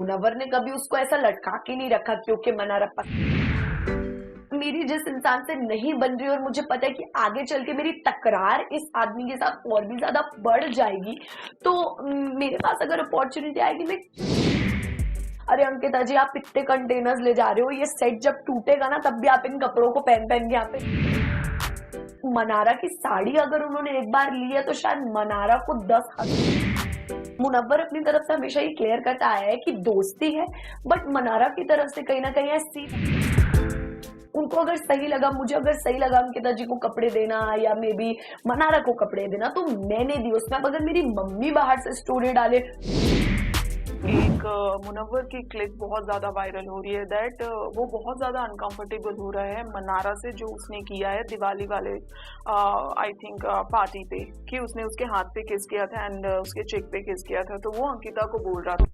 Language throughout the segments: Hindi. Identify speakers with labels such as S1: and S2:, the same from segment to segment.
S1: मुनव्वर ने कभी उसको ऐसा लटका के नहीं रखा क्योंकि मनारा मेरी जिस इंसान से नहीं बन रही और मुझे पता है कि आगे चल के मेरी तकरार इस आदमी के साथ और भी ज्यादा बढ़ जाएगी, तो मेरे पास अगर अपॉर्चुनिटी आएगी मैं अरे अंकिता जी आप इतने कंटेनर्स ले जा रहे हो, ये सेट जब टूटेगा ना तब भी आप इन कपड़ों को पहन पहन के यहाँ पे मनारा की साड़ी अगर उन्होंने एक बार ली है तो शायद मनारा को 10 मुनव्वर अपनी तरफ से हमेशा ये क्लियर करता आया है कि दोस्ती है, बट मनारा की तरफ से कहीं ना कहीं ऐसी उनको अगर सही लगा, मुझे अगर सही लगा अंकिता जी को कपड़े देना या मे बी मनारा को कपड़े देना तो मैंने दी। उसमें अब अगर मेरी मम्मी बाहर से स्टोरी डाले,
S2: एक मुनव्वर की क्लिप बहुत ज़्यादा वायरल हो रही है दैट वो बहुत ज़्यादा अनकंफर्टेबल हो रहा है मनारा से जो उसने किया है दिवाली वाले आई थिंक पार्टी पे, कि उसने उसके हाथ पे किस किया था एंड उसके चेक पे किस किया था, तो वो अंकिता को बोल रहा था।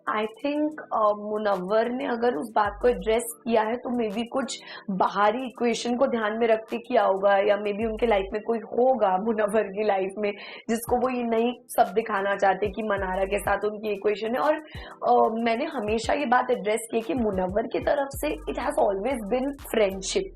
S1: आई थिंक मुनव्वर ने अगर उस बात को एड्रेस किया है तो मे बी कुछ बाहरी इक्वेशन को ध्यान में रख के किया होगा, या मे बी उनके लाइफ में कोई होगा मुनव्वर की लाइफ में जिसको वो ये नहीं सब दिखाना चाहते कि मनारा के साथ उनकी इक्वेशन है। और मैंने हमेशा ये बात एड्रेस की कि मुनव्वर की तरफ से it has always been friendship,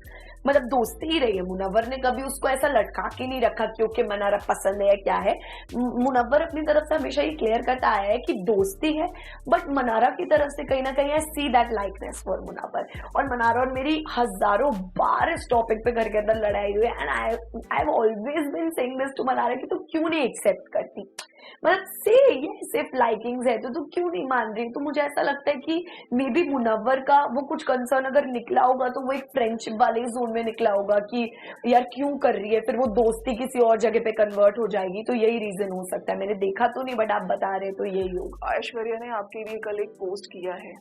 S1: मतलब दोस्ती ही रही है। मुनव्वर ने कभी उसको ऐसा लटका के नहीं रखा क्योंकि मनारा पसंद है या क्या है। मुनव्वर अपनी तरफ से हमेशा ये क्लियर करता आया है कि दोस्ती है, बट मनारा की तरफ से कहीं ना कहीं I see that likeness for Munawar. और मनारा और मेरी हजारों बार इस टॉपिक पे घर के अंदर लड़ाई हुई है and I have always been saying this to Mannara कि तू क्यों नहीं एक्सेप्ट करती, मतलब से ये सिर्फ लाइकिंग्स है तो तू क्यों नहीं मान रही। तो मुझे ऐसा लगता है कि मे बी मुनव्वर का वो कुछ कंसर्न अगर निकला होगा तो वो एक फ्रेंडशिप वाले जोन में निकला होगा कि यार क्यों कर रही है, फिर वो दोस्ती किसी और जगह पे कन्वर्ट हो जाएगी, तो यही रीजन हो सकता है। मैंने देखा तो नहीं बट आप बता रहे तो यही होगा।
S2: ऐश्वर्या ने आपके लिए कल एक पोस्ट किया है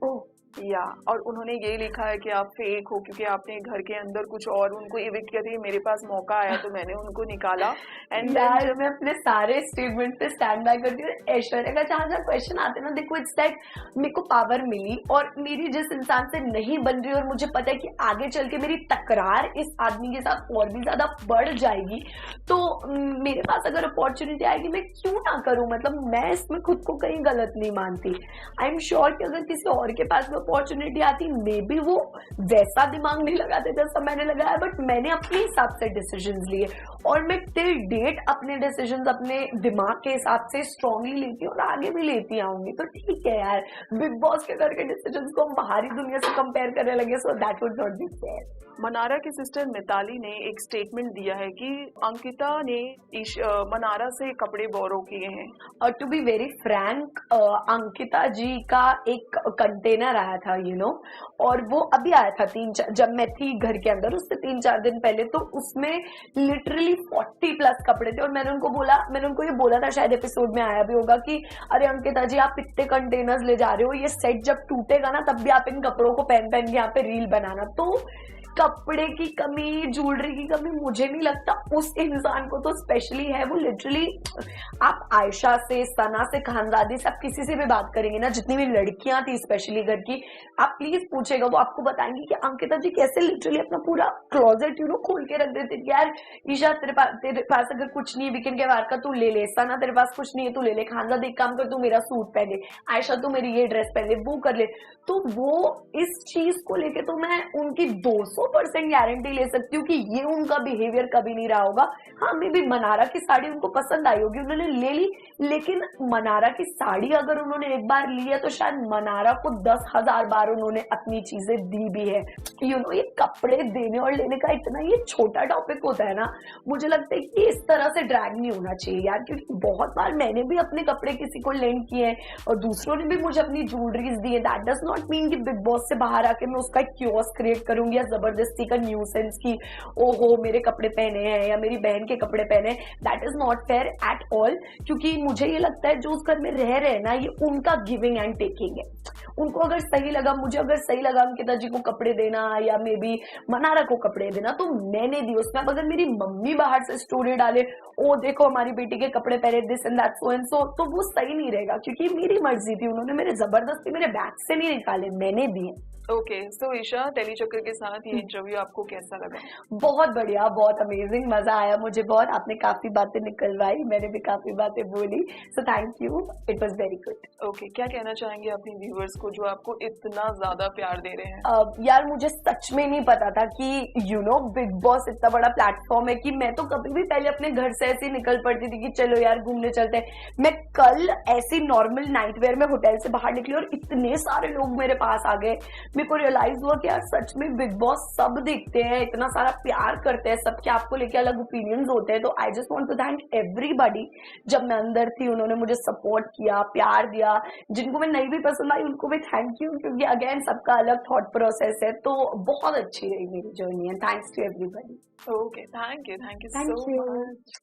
S1: ओह
S2: या, और उन्होंने ये लिखा है कि आप फेक हो क्योंकि आपने घर के अंदर कुछ और उनको इविक्ट किया था। मेरे पास मौका आया तो मैंने उनको निकाला एंड
S1: यार मैं अपने सारे स्टेटमेंट पे स्टैंड बाय करती हूँ। ऐश्वर्या का जहाँ जहाँ क्वेश्चन आते हैं ना, देखो इट्स दैट मेरे को पावर मिली और मेरी जिस इंसान से नहीं बन रही और मुझे पता है कि आगे चल के मेरी तकरार इस आदमी के साथ और भी ज्यादा बढ़ जाएगी, तो मेरे पास अगर अपॉर्चुनिटी आएगी मैं क्यों ना करूं। मतलब मैं इसमें खुद को कहीं गलत नहीं मानती। आई एम श्योर कि अगर किसी और के पास अपॉर्चुनिटी आती मे बी वो वैसा दिमाग नहीं लगाते जैसा मैंने लगाया, बट मैंने अपने हिसाब से डिसीजंस लिए और मैं टिल डेट अपने डिसीजंस अपने दिमाग के हिसाब से स्ट्रांगली लेती हूँ और आगे भी लेती आऊंगी। तो ठीक है यार, बिग बॉस के घर के डिसीजंस को हम बाहरी दुनिया से कंपेयर करने लगे so that would not be fair.
S2: Mannara की सिस्टर मिताली ने एक स्टेटमेंट दिया है कि अंकिता ने मनारा से कपड़े बोरो किए हैं।
S1: और to be very frank, Ankita ji का एक कंटेनर आया था और वो अभी आया था जब मैं थी घर के अंदर उससे 3-4 दिन पहले, तो उसमें लिटरली 40+ कपड़े थे। और मैंने उनको ये बोला था, शायद एपिसोड में आया भी होगा, कि अरे अंकिता जी आप इतने कंटेनर्स ले जा रहे हो, ये सेट जब टूटेगा ना तब भी आप इन कपड़ों को पहन पहन के यहाँ पे रील बनाना। तो कपड़े की कमी, ज्वेलरी की कमी मुझे नहीं लगता उस इंसान को तो स्पेशली है। वो लिटरली, आप आयशा से, सना से, खानदादी से, आप किसी से भी बात करेंगे ना, जितनी भी लड़कियां थी स्पेशली घर की, आप प्लीज पूछेगा, वो आपको बताएंगे कि अंकिता जी कैसे लिटरली अपना पूरा क्लोजेट खोल के रख देते कि यार ईशा तेरे पास अगर कुछ नहीं है वीकेंड के बाहर का तू ले ले, सना तेरे पास कुछ नहीं है तू ले ले, खानदादी एक काम कर तू मेरा सूट पहन ले, आयशा तू मेरी ये ड्रेस पहन ले, वो कर ले। तो वो इस चीज को लेके तो मैं उनकी 200% गारंटी ले सकती हूँ कि ये उनका बिहेवियर कभी नहीं रहा होगा। हाँ मे बी मनारा की साड़ी उनको पसंद आई होगी, उन्होंने ले ली, लेकिन मनारा की साड़ी अगर उन्होंने एक बार ली है तो शायद मनारा को 10,000 बार उन्होंने अपनी चीजें दी भी है। ये कपड़े देने और लेने का इतना ये छोटा टॉपिक होता है ना, मुझे लगता है कि इस तरह से ड्रैग नहीं होना चाहिए यार, क्योंकि बहुत बार मैंने भी अपने कपड़े किसी को लेंड किए हैं और दूसरों ने भी मुझे अपनी ज्वेलरीज दी है। दैट डज नॉट मीन कि बिग बॉस से बाहर आके मैं उसका क्योस क्रिएट करूंगी या जबरदस्ती का न्यूसेंस की ओहो मेरे कपड़े पहने हैं या मेरी बहन के कपड़े पहने हैं। That is not fair at all, क्योंकि मुझे ये लगता है जो उस घर में रह रहे हैं ना, ये उनका गिविंग एंड टेकिंग है। उनको अगर सही लगा, मुझे अगर सही लगा अंकिता जी को कपड़े देना या मे बी मनारा को कपड़े देना तो मैंने दी। उसमें अब अगर मेरी मम्मी बाहर से स्टोरी डाले ओ देखो हमारी बेटी के कपड़े पहने, this and that, so and so, तो वो सही नहीं रहेगा, क्योंकि मेरी मर्जी थी, उन्होंने मेरे जबरदस्ती मेरे बैग से नहीं निकाले, मैंने दिए।
S2: ओके, सो ईशा, टेलीचक्र के साथ ये इंटरव्यू आपको कैसा लगा?
S1: बहुत बढ़िया, बहुत अमेजिंग, मजा आया मुझे बहुत, आपने काफी बातें निकलवाई, मैंने भी काफी बातें बोली, so thank you, it was very good.
S2: Okay, क्या कहना चाहेंगे अपने व्यूअर्स को जो आपको इतना ज्यादा प्यार दे रहे हैं?
S1: यार मुझे सच में नहीं पता था कि बिग बॉस इतना बड़ा प्लेटफॉर्म है, कि मैं तो कभी भी पहले अपने घर से ऐसे निकल पड़ती थी कि चलो यार घूमने चलते हैं। मैं कल ऐसी नॉर्मल नाइट वेयर में होटल से बाहर निकली और इतने सारे लोग मेरे पास आ गए, मेरे को रियलाइज हुआ कि यार सच में बिग बॉस सब देखते हैं, इतना सारा प्यार करते हैं, सबके आपको लेके अलग ओपिनियंस होते हैं। तो I just want to thank everybody, जब मैं अंदर थी उन्होंने मुझे सपोर्ट किया, प्यार दिया, जिनको मैं नहीं भी पसंद आई उनको भी थैंक यू, क्योंकि अगेन सबका अलग थॉट प्रोसेस है। तो बहुत अच्छी रही मेरी journey, and thanks to everybody.
S2: Okay, thank you
S1: thank
S2: so
S1: you.
S2: Much.